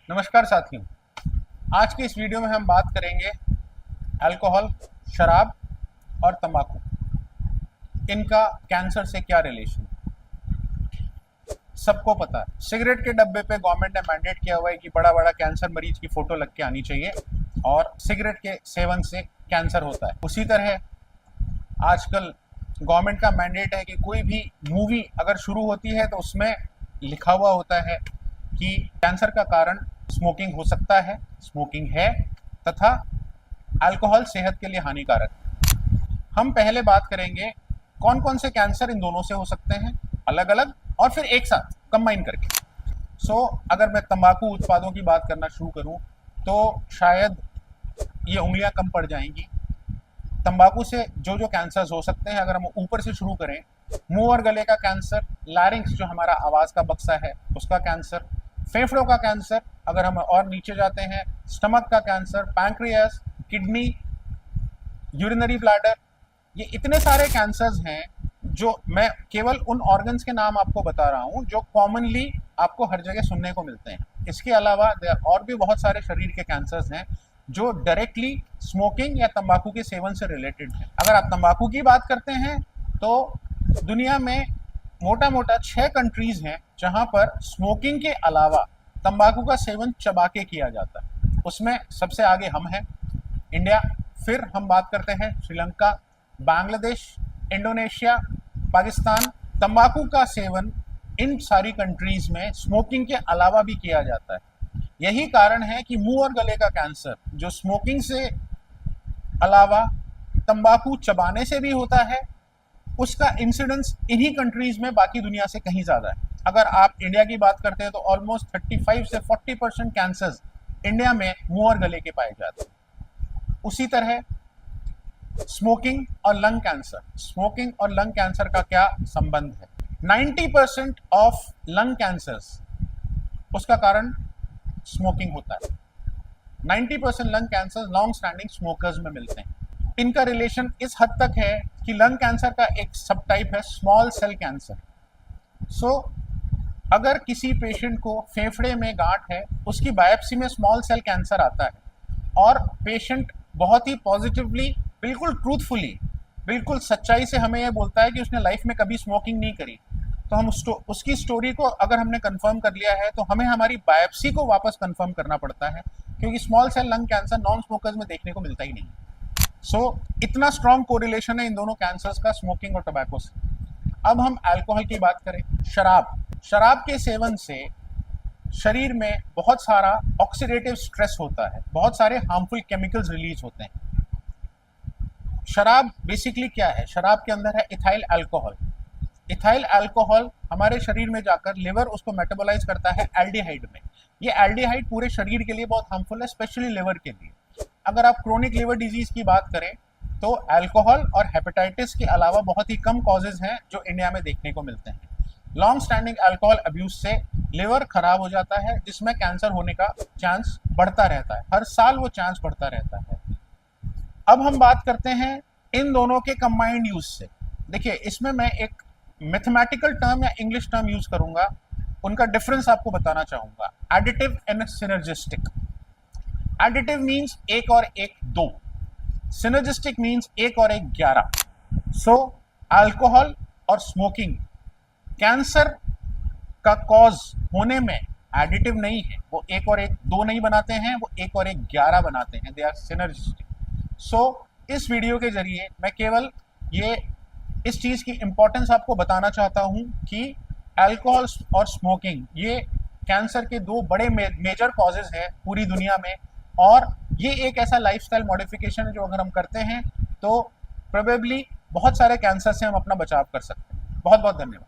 नमस्कार साथियों। आज की इस वीडियो में हम बात करेंगे अल्कोहल, शराब और तंबाकू, इनका कैंसर से क्या रिलेशन। सबको पता है सिगरेट के डब्बे पे गवर्नमेंट ने मैंडेट किया हुआ है कि बड़ा बड़ा कैंसर मरीज की फोटो लग के आनी चाहिए और सिगरेट के सेवन से कैंसर होता है। उसी तरह आजकल गवर्नमेंट का मैंडेट है कि कोई भी मूवी अगर शुरू होती है तो उसमें लिखा हुआ होता है कि कैंसर का कारण स्मोकिंग हो सकता है, स्मोकिंग है, तथा अल्कोहल सेहत के लिए हानिकारक है। हम पहले बात करेंगे कौन कौन से कैंसर इन दोनों से हो सकते हैं, अलग अलग और फिर एक साथ कंबाइन करके। अगर मैं तंबाकू उत्पादों की बात करना शुरू करूं तो शायद ये उंगलियां कम पड़ जाएंगी। तंबाकू से जो जो कैंसर्स हो सकते हैं, अगर हम ऊपर से शुरू करें, मुंह और गले का कैंसर, लैरिंक्स जो हमारा आवाज का बक्सा है उसका कैंसर, फेफड़ों का कैंसर, अगर हम और नीचे जाते हैं स्टमक का cancer, pancreas, kidney, urinary bladder, ये इतने सारे कैंसर्स हैं जो मैं केवल उन ऑर्गन्स के नाम आपको बता रहा हूं जो कॉमनली आपको हर जगह सुनने को मिलते हैं। इसके अलावा और भी बहुत सारे शरीर के कैंसर्स हैं जो डायरेक्टली स्मोकिंग या तंबाकू के सेवन से रिलेटेड है। अगर आप तंबाकू की बात करते हैं तो दुनिया में मोटा मोटा 6 कंट्रीज हैं जहां पर स्मोकिंग के अलावा तंबाकू का सेवन चबा के किया जाता है। उसमें सबसे आगे हम हैं, इंडिया। फिर हम बात करते हैं श्रीलंका, बांग्लादेश, इंडोनेशिया, पाकिस्तान। तंबाकू का सेवन इन सारी कंट्रीज में स्मोकिंग के अलावा भी किया जाता है। यही कारण है कि मुंह और गले का कैंसर जो स्मोकिंग से अलावा तंबाकू चबाने से भी होता है, उसका इंसिडेंस इन्हीं कंट्रीज में बाकी दुनिया से कहीं ज्यादा है। अगर आप इंडिया की बात करते हैं तो ऑलमोस्ट 35 से 40% कैंसर्स इंडिया में मुंह और गले के पाए जाते हैं। उसी तरह स्मोकिंग और लंग कैंसर, स्मोकिंग और लंग कैंसर का क्या संबंध है? 90% ऑफ लंग कैंसर्स उसका कारण स्मोकिंग होता है। 90% lung cancer long standing smokers में मिलते हैं। इनका रिलेशन इस हद तक है कि लंग कैंसर का एक सब टाइप है स्मॉल सेल कैंसर। अगर किसी पेशेंट को फेफड़े में गांठ है, उसकी बायोप्सी में स्मॉल सेल कैंसर आता है और पेशेंट बहुत ही पॉजिटिवली, बिल्कुल ट्रूथफुली, बिल्कुल सच्चाई से हमें यह बोलता है कि उसने लाइफ में कभी स्मोकिंग नहीं करी, तो हम उसकी स्टोरी को अगर हमने कंफर्म कर लिया है तो हमें हमारी बायोप्सी को वापस कंफर्म करना पड़ता है, क्योंकि small cell lung cancer non smokers में देखने को मिलता ही नहीं। इतना स्ट्रॉन्ग कोरिलेशन है इन दोनों कैंसर्स का, स्मोकिंग और टोबैको से। अब हम अल्कोहल की बात करें, शराब के सेवन से शरीर में बहुत सारा ऑक्सीडेटिव स्ट्रेस होता है, बहुत सारे हार्मफुल केमिकल्स रिलीज होते हैं। शराब बेसिकली क्या है? शराब के अंदर है इथाइल अल्कोहल। इथाइल अल्कोहल हमारे शरीर में जाकर लिवर उसको मेटाबोलाइज करता है एल्डिहाइड में। ये एल्डिहाइड पूरे शरीर के लिए बहुत हार्मफुल है, स्पेशली लिवर के लिए। अगर आप क्रोनिक लिवर डिजीज की बात करें तो अल्कोहल और हेपेटाइटिस के अलावा बहुत ही कम कॉजेज हैं जो इंडिया में देखने को मिलते हैं। लॉन्ग स्टैंडिंग अल्कोहल अब्यूज से लिवर खराब हो जाता है, जिसमें कैंसर होने का चांस बढ़ता रहता है, हर साल वो चांस बढ़ता रहता है। अब हम बात करते हैं इन दोनों के कंबाइंड यूज से। देखिए, इसमें मैं एक मैथमेटिकल टर्म या इंग्लिश टर्म यूज करूंगा, उनका डिफरेंस आपको बताना चाहूंगा। Additive and synergistic. Additive means एक और एक 2, सिनर्जिस्टिक मीन्स एक और एक 11। अल्कोहल और स्मोकिंग कैंसर का कॉज होने में एडिटिव नहीं है, वो एक और एक 2 नहीं बनाते हैं, वो एक और एक 11 बनाते हैं, दे आर सिनर्जिस्टिक। इस वीडियो के जरिए मैं केवल इस चीज की इंपॉर्टेंस आपको बताना चाहता हूं कि अल्कोहल और स्मोकिंग ये कैंसर के 2 बड़े मेजर कॉजेज हैं पूरी दुनिया में, और ये एक ऐसा लाइफस्टाइल मॉडिफिकेशन है जो अगर हम करते हैं तो प्रोबेबली बहुत सारे कैंसर से हम अपना बचाव कर सकते हैं। बहुत बहुत धन्यवाद।